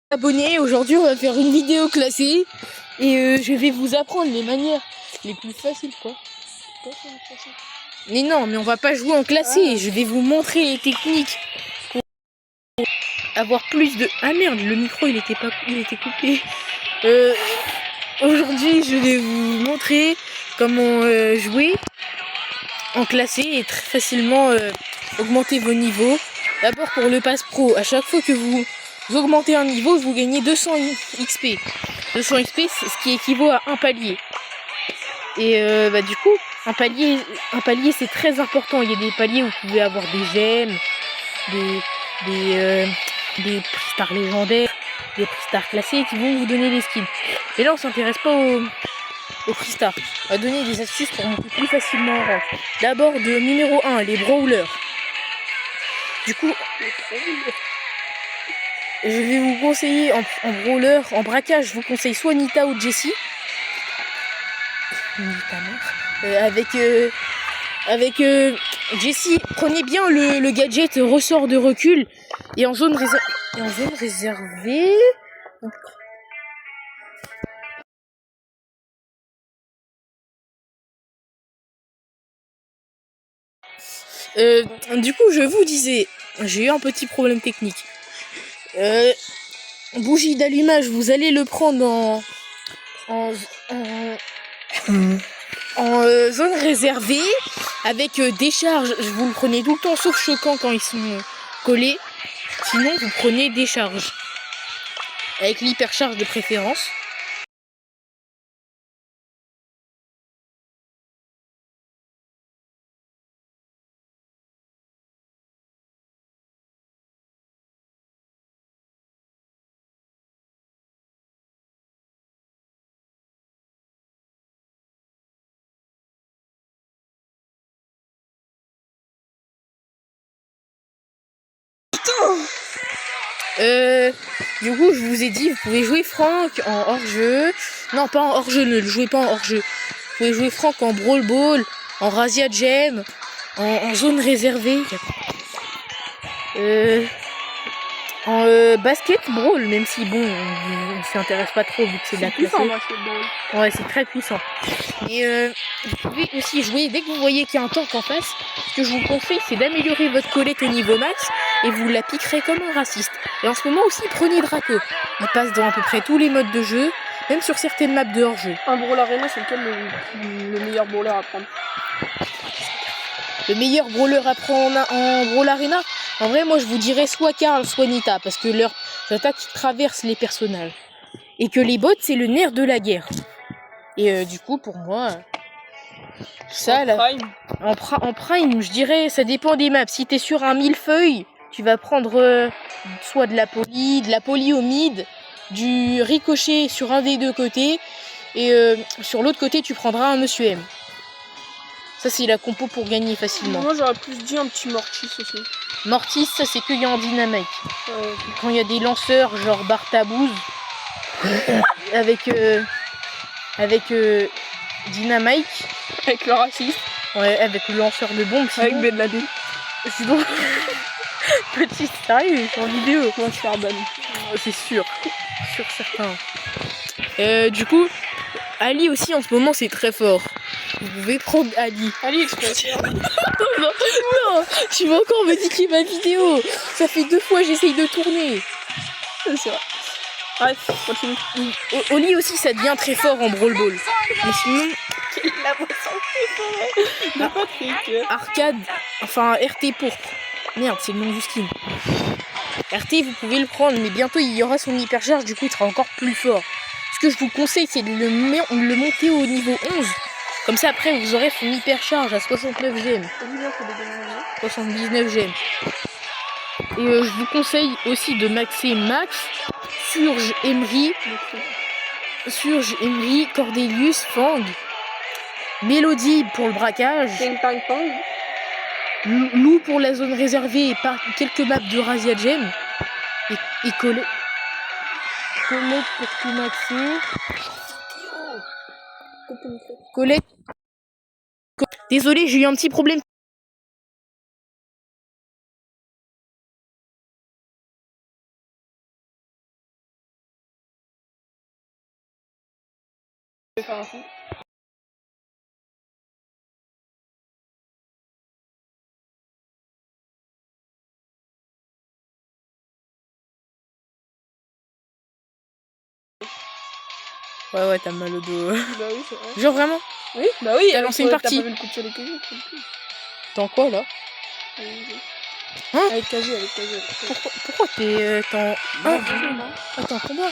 Abonnés, aujourd'hui on va faire une vidéo classée et je vais vous apprendre les manières les plus faciles quoi. Mais non, mais on va pas jouer en classé, je vais vous montrer les techniques pour avoir plus de... Ah merde, le micro il était coupé. Aujourd'hui je vais vous montrer comment jouer en classé et très facilement augmenter vos niveaux. D'abord pour le pass pro, à chaque fois que vous augmentez un niveau, vous gagnez 200 XP. 200 XP, c'est ce qui équivaut à un palier. Et du coup, un palier c'est très important. Il y a des paliers où vous pouvez avoir des gemmes, des prix stars légendaires, des prix stars classés qui vont vous donner des skins. Et là, on s'intéresse pas aux prix stars. On va donner des astuces pour monter plus facilement en rank. D'abord, de numéro 1, les brawlers. Du coup, je vais vous conseiller en brawler, en braquage, je vous conseille soit Nita ou Jessie. Avec Jessie, prenez bien le gadget ressort de recul et en zone réservée. Du coup, je vous disais, j'ai eu un petit problème technique. Bougie d'allumage, vous allez le prendre en zone réservée avec décharge. Vous le prenez tout le temps sauf choquant quand ils sont collés. Sinon, vous prenez décharge avec l'hypercharge de préférence. Du coup, je vous ai dit, vous pouvez jouer Franck en hors-jeu. Non, pas en hors-jeu, ne le jouez pas en hors-jeu. Vous pouvez jouer Franck en Brawl Ball, en Razia Gem, en zone réservée. En basket brawl, même si bon, on s'y intéresse pas trop vu que c'est de la classée. Ouais, c'est très puissant. Et vous pouvez aussi jouer dès que vous voyez qu'il y a un tank en face. Ce que je vous conseille, c'est d'améliorer votre colette au niveau max et vous la piquerez comme un raciste. Et en ce moment aussi, prenez Draco. Il passe dans à peu près tous les modes de jeu, même sur certaines maps de hors-jeu. Un Brawl Arena, c'est lequel le meilleur brawler à prendre? Le meilleur brawler à prendre en Brawl Arena? En vrai, moi je vous dirais soit Karl, soit Nita, parce que leurs attaques traversent les personnages. Et que les bots, c'est le nerf de la guerre. Et du coup, pour moi, ça, en prime, je dirais, ça dépend des maps. Si t'es sur un millefeuille, tu vas prendre soit de la poli au mid, du ricochet sur un des deux côtés, et sur l'autre côté, tu prendras un Monsieur M. Ça, c'est la compo pour gagner facilement. Moi, j'aurais plus dit un petit Mortis aussi. Mortis, ça, c'est qu'il y a en dynamite. Quand il y a des lanceurs, genre Bartabouz, avec Dynamite. Avec le raciste. Ouais, avec le lanceur de bombes. Avec Ben Laden. Sinon, petite sérieux, en vidéo. Moi, je suis ban. C'est sûr. Sûr certain. Du coup, Ali aussi, en ce moment, c'est très fort. Vous pouvez prendre Ali. Ali Express. Non, tu vas encore me niquer ma vidéo. Ça fait 2 fois que j'essaye de tourner. C'est vrai. Bref, continue. Oli aussi, ça devient très fort en Brawl Ball. Mais sinon, la boisson préférée. Arcade, enfin RT pourpre. Merde, c'est le nom du skin. RT, vous pouvez le prendre, mais bientôt il y aura son hypercharge, du coup il sera encore plus fort. Ce que je vous conseille, c'est de le monter au niveau 11. Comme ça, après, vous aurez son hypercharge à 69 gemmes. 79 gemmes. Et je vous conseille aussi de maxer Max, Surge, Emery, Cordelius, Fang, Mélodie pour le braquage, Lou pour la zone réservée et quelques maps de Razia Gem, et Colette pour tout maxer. Colette. Désolé, j'ai eu un petit problème. vais faire un coup. Ouais, t'as mal au dos. Bah oui, c'est vrai. Genre vraiment? Oui, bah oui, T'as lancé une partie. T'as pas vu le coup de soleil que j'ai pris. Dans quoi là? Hein? Avec Kazu. Pourquoi t'es Ah, Attends, en combat?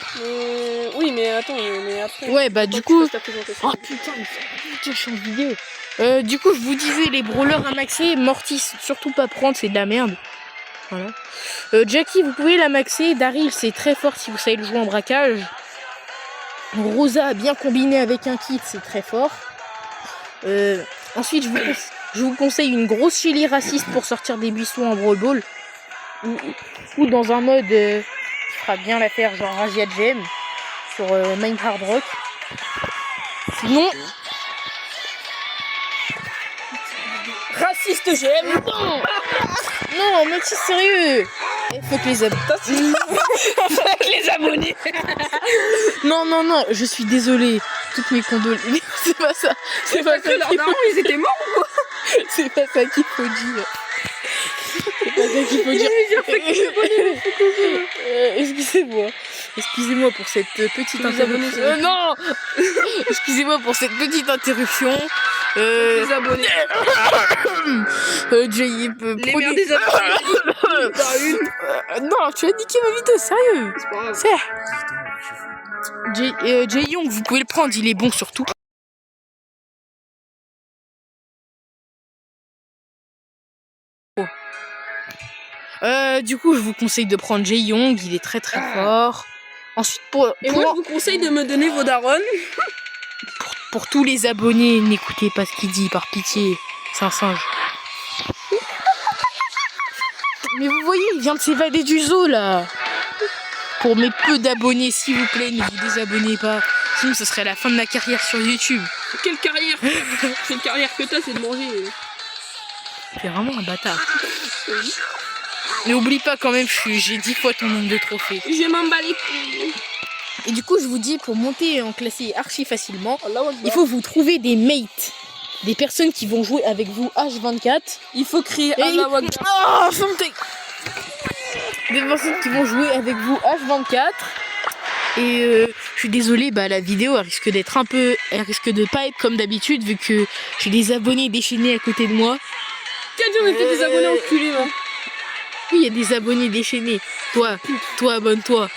oui, mais attends, mais après. Ouais, bah du Tu coup... passes ta présentation. Oh putain, je suis en vidéo. Du coup, je vous disais, les brawlers à maxer, Mortis, surtout pas prendre, c'est de la merde. Voilà. Jackie, vous pouvez la maxer. Daryl, c'est très fort si vous savez le jouer en braquage. Rosa, bien combiné avec un kit, c'est très fort. Ensuite, je vous conseille une grosse Shelly raciste pour sortir des buissons en Brawl Ball. Ou dans un mode qui fera bien l'affaire, genre Razia Gem sur Mine Hard Rock. Sinon... Raciste, j'aime. Non, mais c'est sérieux. Faut que les abonnés. Non, je suis désolée. Toutes mes condoléances. C'est pas ça. C'est pas que leurs darons, ils étaient morts ou quoi? C'est pas ça qu'il faut dire. C'est pas ça qu'il faut dire. Excusez-moi pour cette petite interruption. Non. Excusez-moi pour cette petite interruption. Les abonnés. Les mères des abonnés. Non, tu as niqué ma vidéo, sérieux. C'est pas grave. Jae-Young, vous pouvez le prendre, il est bon surtout. Du coup, je vous conseille de prendre Jae-Young, il est très fort. Ensuite, moi, je vous conseille de me donner vos darons. Pour tous les abonnés, n'écoutez pas ce qu'il dit, par pitié. C'est un singe. Mais vous voyez, il vient de s'évader du zoo, là. Pour mes peu d'abonnés, s'il vous plaît, ne vous désabonnez pas. Sinon, ce serait la fin de ma carrière sur YouTube. Quelle carrière? Quelle carrière que t'as, c'est de manger. C'est vraiment un bâtard. Mais oublie pas quand même, j'ai 10 fois ton nombre de trophées. Je m'emballe. Et du coup, je vous dis, pour monter en classé archi facilement, il faut vous trouver des mates. Des personnes qui vont jouer avec vous H24. Il faut crier Allah Akbar. Oh, des personnes qui vont jouer avec vous H24. Et je suis désolée, la vidéo elle risque de pas être comme d'habitude vu que j'ai des abonnés déchaînés à côté de moi. Quel jour on était des abonnés enculés là? Oui, il y a des abonnés déchaînés. Toi, abonne-toi.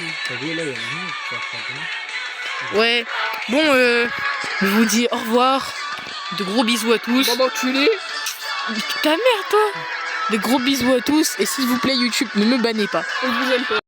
Ouais. Bon, je vous dis au revoir. De gros bisous à tous. Bon, enculé. Ta mère, toi. De gros bisous à tous. Et s'il vous plaît, YouTube, ne me bannez pas. On vous aime pas.